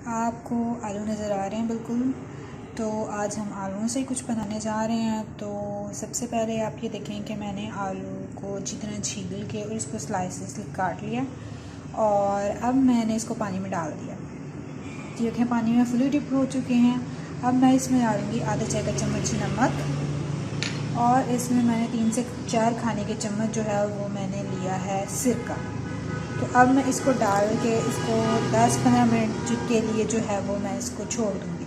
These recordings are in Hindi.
आपको आलू नज़र आ रहे हैं बिल्कुल। तो आज हम आलूओं से कुछ बनाने जा रहे हैं। तो सबसे पहले आप ये देखें कि मैंने आलू को अच्छी तरह छील के और इसको स्लाइसेस काट लिया और अब मैंने इसको पानी में डाल दिया। ये देखें पानी में फुली डिप हो चुके हैं। अब मैं इसमें डालूँगी आधा चाय का चम्मच नमक और इसमें मैंने 3 से 4 खाने के चम्मच जो है वो मैंने लिया है सिरका। तो अब मैं इसको डाल के इसको 10-15 मिनट के लिए जो है वो मैं इसको छोड़ दूँगी।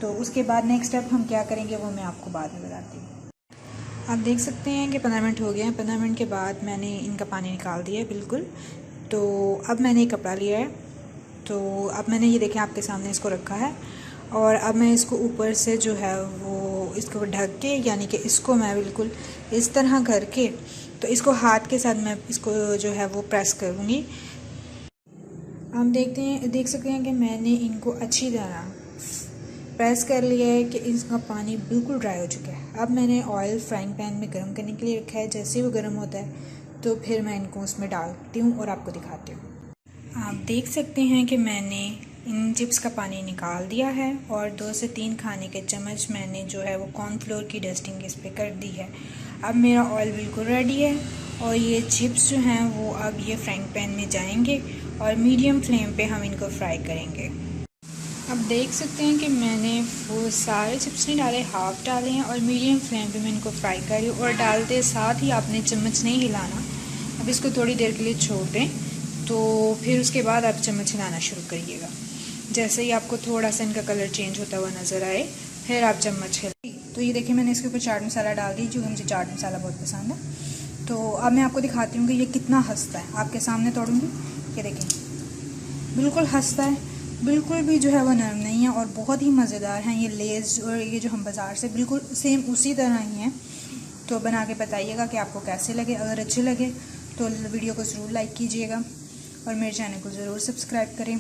तो उसके बाद नेक्स्ट स्टेप हम क्या करेंगे वो मैं आपको बाद में बताती हूँ। आप देख सकते हैं कि 15 मिनट हो गए हैं। 15 मिनट के बाद मैंने इनका पानी निकाल दिया है बिल्कुल। तो अब मैंने एक कपड़ा लिया है। तो अब मैंने ये देखें आपके सामने इसको रखा है और अब मैं इसको ऊपर से जो है वो इसको ढक के यानी कि इसको मैं बिल्कुल इस तरह करके तो इसको हाथ के साथ मैं इसको जो है वो प्रेस करूँगी। आप देख सकते हैं कि मैंने इनको अच्छी तरह प्रेस कर लिया है कि इसका पानी बिल्कुल ड्राई हो चुका है। अब मैंने ऑयल फ्राइंग पैन में गर्म करने के लिए रखा है। जैसे ही वो गर्म होता है तो फिर मैं इनको उसमें डालती हूँ और आपको दिखाती हूँ। आप देख सकते हैं कि मैंने इन चिप्स का पानी निकाल दिया है और 2 से 3 खाने के चम्मच मैंने जो है वो कॉर्नफ्लोर की डस्टिंग इस पर कर दी है। अब मेरा ऑयल बिल्कुल रेडी है और ये चिप्स जो हैं वो अब ये फ्राइंग पैन में जाएंगे और मीडियम फ्लेम पे हम इनको फ्राई करेंगे। अब देख सकते हैं कि मैंने वो सारे चिप्स नहीं डाले, हाफ डाले हैं और मीडियम फ्लेम पे मैं इनको फ्राई कर रही हूँ और डालते साथ ही आपने चम्मच नहीं हिलाना। अब इसको थोड़ी देर के लिए छोड़ दें तो फिर उसके बाद आप चम्मच हिलाना शुरू करिएगा। जैसे ही आपको थोड़ा सा इनका कलर चेंज होता हुआ नज़र आए फिर आप चम्मच हिलाइए। तो ये देखिए मैंने इसके ऊपर चाट मसाला डाल दी क्योंकि मुझे चाट मसाला बहुत पसंद है। तो अब मैं आपको दिखाती हूँ कि ये कितना हंसता है। आपके सामने तोड़ूँगी, ये देखें बिल्कुल हंसता है, बिल्कुल भी जो है वो नरम नहीं है और बहुत ही मज़ेदार हैं ये लेज़। और ये जो हम बाज़ार से बिल्कुल सेम उसी तरह ही हैं। तो बना के बताइएगा कि आपको कैसे लगे। अगर अच्छे लगे तो वीडियो को ज़रूर लाइक कीजिएगा और मेरे चैनल को ज़रूर सब्सक्राइब करें।